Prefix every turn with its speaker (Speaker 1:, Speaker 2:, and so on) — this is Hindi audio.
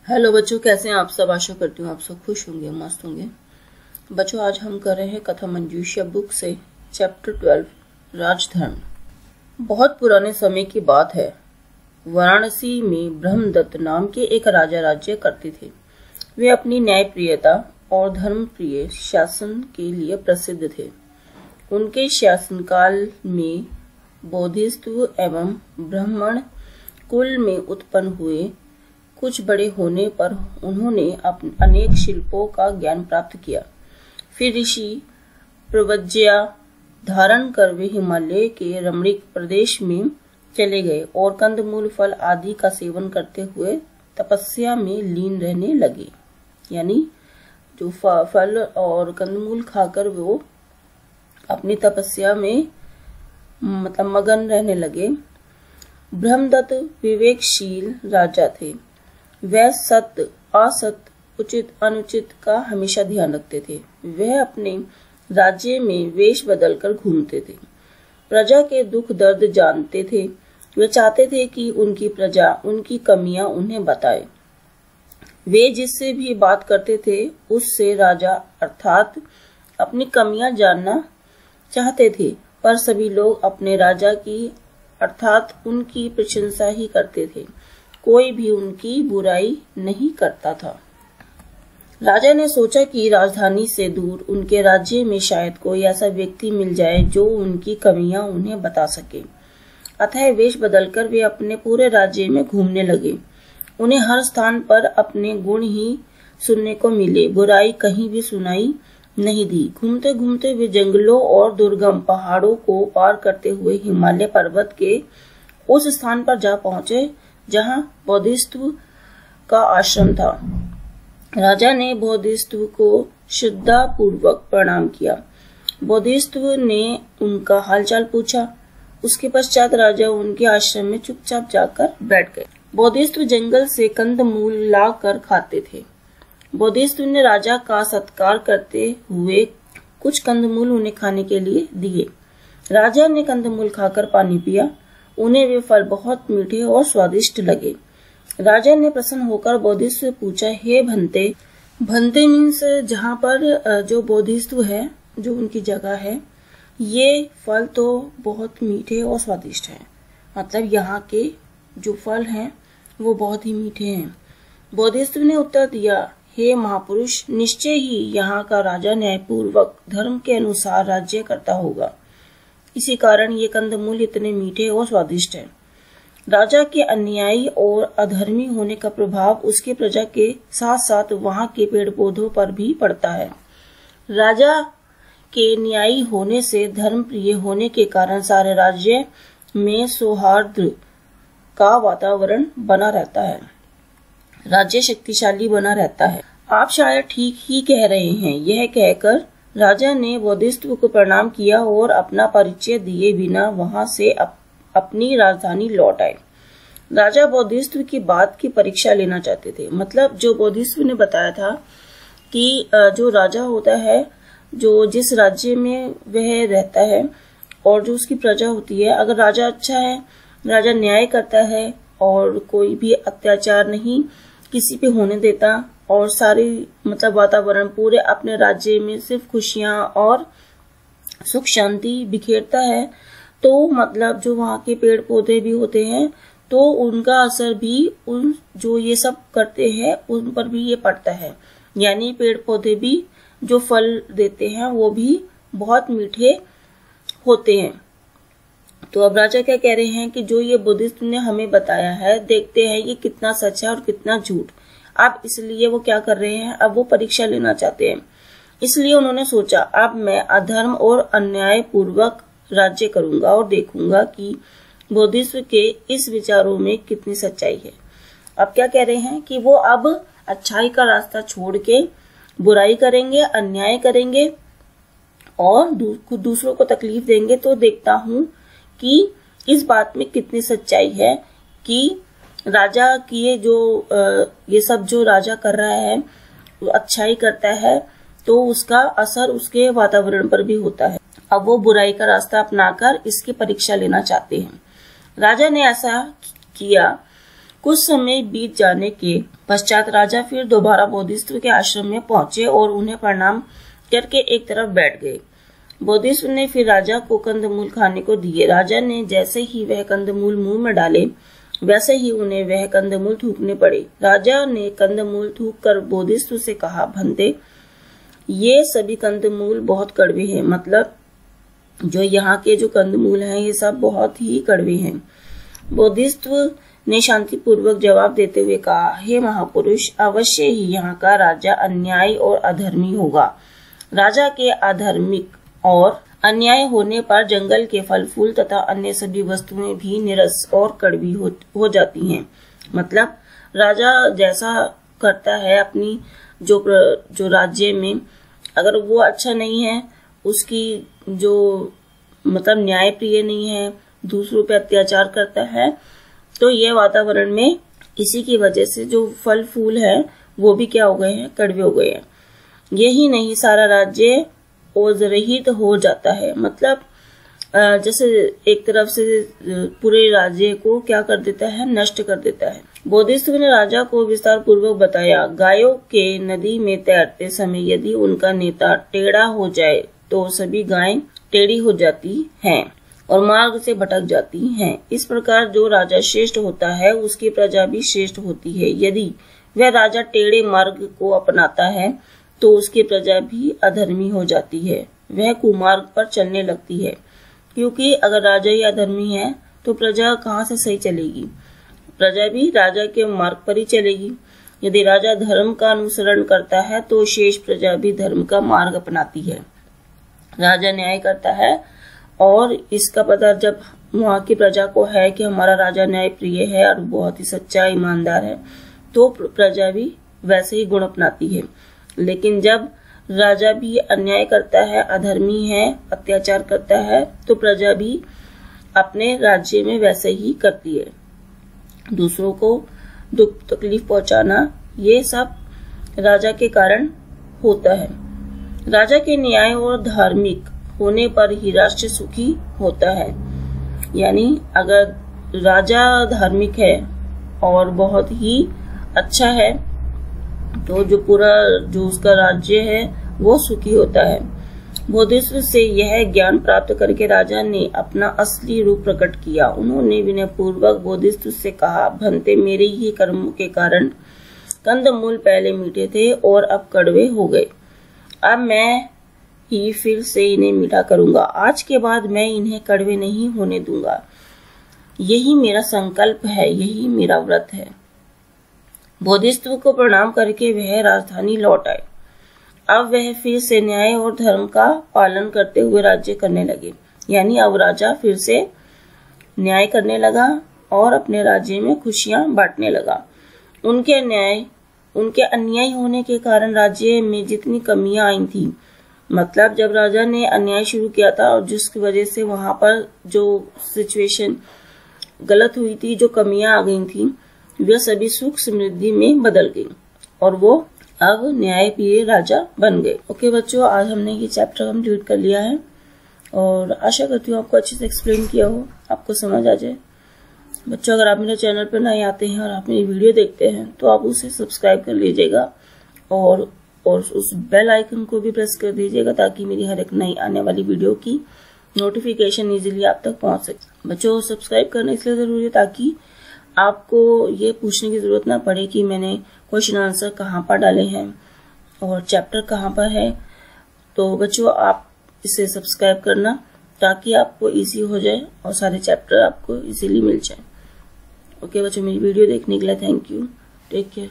Speaker 1: हेलो बच्चों, कैसे हैं आप सब। आशा करती हूँ आप सब खुश होंगे, मस्त होंगे। बच्चों, आज हम कर रहे हैं कथा मंजूषा बुक से चैप्टर 12 राजधर्म। बहुत पुराने समय की बात है। वाराणसी में ब्रह्मदत्त नाम के एक राजा राज्य करते थे। वे अपनी न्यायप्रियता और धर्मप्रिय शासन के लिए प्रसिद्ध थे। उनके शासनकाल में बोधिसत्व एवं ब्राह्मण कुल में उत्पन्न हुए। कुछ बड़े होने पर उन्होंने अनेक शिल्पों का ज्ञान प्राप्त किया। फिर ऋषि प्रव्रज्या धारण कर वे हिमालय के रमणीक प्रदेश में चले गए और कंदमूल फल आदि का सेवन करते हुए तपस्या में लीन रहने लगे। यानी जो फल और कंदमूल खाकर वो अपनी तपस्या में मगन रहने लगे। ब्रह्मदत्त विवेकशील राजा थे। वह सत्य असत्य उचित अनुचित का हमेशा ध्यान रखते थे। वह अपने राज्य में वेश बदलकर घूमते थे। प्रजा के दुख दर्द जानते थे। वे चाहते थे कि उनकी प्रजा उनकी कमियां उन्हें बताए। वे जिससे भी बात करते थे उससे राजा अर्थात अपनी कमियां जानना चाहते थे, पर सभी लोग अपने राजा की अर्थात उनकी प्रशंसा ही करते थे। कोई भी उनकी बुराई नहीं करता था। राजा ने सोचा कि राजधानी से दूर उनके राज्य में शायद कोई ऐसा व्यक्ति मिल जाए जो उनकी कमियां उन्हें बता सके। अतः वेश बदलकर वे अपने पूरे राज्य में घूमने लगे। उन्हें हर स्थान पर अपने गुण ही सुनने को मिले, बुराई कहीं भी सुनाई नहीं दी। घूमते घूमते वे जंगलों और दुर्गम पहाड़ों को पार करते हुए हिमालय पर्वत के उस स्थान पर जा पहुंचे जहां बोधिसत्व का आश्रम था। राजा ने बोधिसत्व को श्रद्धा पूर्वक प्रणाम किया। बोधिसत्व ने उनका हालचाल पूछा। उसके पश्चात राजा उनके आश्रम में चुपचाप जाकर बैठ गए। बोधिसत्व जंगल से कंदमूल लाकर खाते थे। बोधिसत्व ने राजा का सत्कार करते हुए कुछ कंदमूल उन्हें खाने के लिए दिए। राजा ने कंदमूल खाकर पानी पिया। उन्हें वे फल बहुत मीठे और स्वादिष्ट लगे। राजा ने प्रसन्न होकर बोधिसत्व से पूछा, हे भंते। भंते मीन्स जहाँ पर जो बोधिसत्व है, जो उनकी जगह है, ये फल तो बहुत मीठे और स्वादिष्ट हैं। मतलब यहाँ के जो फल हैं वो बहुत ही मीठे हैं। बोधिसत्व ने उत्तर दिया, हे महापुरुष, निश्चय ही यहाँ का राजा न्यायपूर्वक धर्म के अनुसार राज्य करता होगा। इसी कारण ये कंदमूल इतने मीठे और स्वादिष्ट हैं। राजा के अन्यायी और अधर्मी होने का प्रभाव उसके प्रजा के साथ साथ वहाँ के पेड़ पौधों पर भी पड़ता है। राजा के न्यायी होने से धर्म प्रिय होने के कारण सारे राज्य में सौहार्द का वातावरण बना रहता है। राज्य शक्तिशाली बना रहता है। आप शायद ठीक ही कह रहे हैं। यह कहकर राजा ने बोधिसत्व को प्रणाम किया और अपना परिचय दिए बिना वहां से अपनी राजधानी लौट आए। राजा बोधिसत्व की बात की परीक्षा लेना चाहते थे। मतलब जो बोधिसत्व ने बताया था कि जो राजा होता है, जो जिस राज्य में वह रहता है और जो उसकी प्रजा होती है, अगर राजा अच्छा है, राजा न्याय करता है और कोई भी अत्याचार नहीं किसी पे होने देता और सारी वातावरण पूरे अपने राज्य में सिर्फ खुशियां और सुख शांति बिखेरता है, तो जो वहाँ के पेड़ पौधे भी होते हैं तो उनका असर भी उन जो ये सब करते हैं उन पर भी ये पड़ता है। यानी पेड़ पौधे भी जो फल देते हैं वो भी बहुत मीठे होते हैं। तो अब राजा क्या कह रहे हैं कि जो ये बोधिसत्व ने हमें बताया है, देखते हैं ये कितना सच है और कितना झूठ। अब इसलिए वो क्या कर रहे हैं, अब वो परीक्षा लेना चाहते हैं। इसलिए उन्होंने सोचा, अब मैं अधर्म और अन्याय पूर्वक राज्य करूंगा और देखूंगा कि बोधिसत्व के इस विचारों में कितनी सच्चाई है। अब क्या कह रहे हैं कि वो अब अच्छाई का रास्ता छोड़ के बुराई करेंगे, अन्याय करेंगे और दूसरों को तकलीफ देंगे। तो देखता हूँ कि इस बात में कितनी सच्चाई है कि राजा की ये सब जो राजा कर रहा है, वो अच्छाई करता है तो उसका असर उसके वातावरण पर भी होता है। अब वो बुराई का रास्ता अपनाकर इसकी परीक्षा लेना चाहते हैं। राजा ने ऐसा किया। कुछ समय बीत जाने के पश्चात राजा फिर दोबारा बोधिसत्व के आश्रम में पहुंचे और उन्हें प्रणाम करके एक तरफ बैठ गए। बोधिसत्व ने फिर राजा को कंदमूल खाने को दिए। राजा ने जैसे ही वह कंदमूल मुंह में डाले वैसे ही उन्हें वह कंदमूल थूकने पड़े। राजा ने कंदमूल थूक कर बोधिसत्व से कहा, भंते, ये सभी कंदमूल बहुत कड़वे हैं। मतलब जो यहाँ के जो कंदमूल हैं ये सब बहुत ही कड़वे हैं। बोधिसत्व ने शांतिपूर्वक जवाब देते हुए कहा, हे महापुरुष, अवश्य ही यहाँ का राजा अन्यायी और अधर्मी होगा। राजा के अधार्मिक और अन्याय होने पर जंगल के फल फूल तथा अन्य सभी वस्तुएं भी निरस और कड़वी हो जाती हैं। मतलब राजा जैसा करता है अपनी जो राज्य में, अगर वो अच्छा नहीं है, उसकी जो मतलब न्याय प्रिय नहीं है, दूसरों पे अत्याचार करता है, तो ये वातावरण में इसी की वजह से जो फल फूल है वो भी क्या हो गए हैं, कड़वे हो गए हैं। यही नहीं, सारा राज्य ओजरहित हो जाता है। मतलब जैसे एक तरफ से पूरे राज्य को क्या कर देता है, नष्ट कर देता है। बोधिसत्व ने राजा को विस्तार पूर्वक बताया, गायों के नदी में तैरते समय यदि उनका नेता टेढ़ा हो जाए तो सभी गायें टेढ़ी हो जाती हैं और मार्ग से भटक जाती हैं। इस प्रकार जो राजा श्रेष्ठ होता है उसकी प्रजा भी श्रेष्ठ होती है। यदि वह राजा टेढ़े मार्ग को अपनाता है तो उसकी प्रजा भी अधर्मी हो जाती है, वह कुमार्ग पर चलने लगती है। क्योंकि अगर राजा ही अधर्मी है तो प्रजा कहाँ से सही चलेगी, प्रजा भी राजा के मार्ग पर ही चलेगी। यदि राजा धर्म का अनुसरण करता है तो शेष प्रजा भी धर्म का मार्ग अपनाती है। राजा न्याय करता है और इसका पता जब वहाँ की प्रजा को है कि हमारा राजा न्याय प्रिय है और बहुत ही सच्चा ईमानदार है, तो प्रजा भी वैसे ही गुण अपनाती है। लेकिन जब राजा भी अन्याय करता है, अधर्मी है, अत्याचार करता है, तो प्रजा भी अपने राज्य में वैसे ही करती है। दूसरों को दुख तकलीफ पहुंचाना, ये सब राजा के कारण होता है। राजा के न्याय और धार्मिक होने पर ही राष्ट्र सुखी होता है। यानी अगर राजा धार्मिक है और बहुत ही अच्छा है तो जो पूरा जो उसका राज्य है वो सुखी होता है। बोधिसत्व से यह ज्ञान प्राप्त करके राजा ने अपना असली रूप प्रकट किया। उन्होंने विनय पूर्वक बोधिसत्व से कहा, भंते, मेरे ही कर्मों के कारण कंदमूल पहले मीठे थे और अब कड़वे हो गए। अब मैं ही फिर से इन्हें मीठा करूंगा। आज के बाद मैं इन्हें कड़वे नहीं होने दूंगा। यही मेरा संकल्प है, यही मेरा व्रत है। बोधिसत्व को प्रणाम करके वह राजधानी लौट आए। अब वह फिर से न्याय और धर्म का पालन करते हुए राज्य करने लगे। यानी अब राजा फिर से न्याय करने लगा और अपने राज्य में खुशियां बांटने लगा। उनके अन्याय होने के कारण राज्य में जितनी कमियां आई थी, मतलब जब राजा ने अन्याय शुरू किया था और जिसकी वजह से वहां पर जो सिचुएशन गलत हुई थी, जो कमियां आ गई थी, वे सभी सुख समृद्धि में बदल गई और वो अब न्यायप्रिय राजा बन गए। ओके बच्चों, आज हमने ये चैप्टर कंप्लीट कर लिया है और आशा करती हूँ आपको अच्छे से एक्सप्लेन किया हो, आपको समझ आ जाए। बच्चों, अगर आप मेरे चैनल पर नए आते हैं और आप मेरी वीडियो देखते हैं तो आप उसे सब्सक्राइब कर लीजिएगा और उस बेल आइकन को भी प्रेस कर दीजिएगा ताकि मेरी हर एक नई आने वाली वीडियो की नोटिफिकेशन इजीली आप तक पहुंच सके। बच्चों, सब्सक्राइब करना इसलिए जरूरी है ताकि आपको ये पूछने की जरूरत ना पड़े कि मैंने क्वेश्चन आंसर कहाँ पर डाले हैं और चैप्टर कहाँ पर है। तो बच्चों, आप इसे सब्सक्राइब करना ताकि आपको इजी हो जाए और सारे चैप्टर आपको इजीली मिल जाए। ओके बच्चों, मेरी वीडियो देखने के लिए थैंक यू। Take care.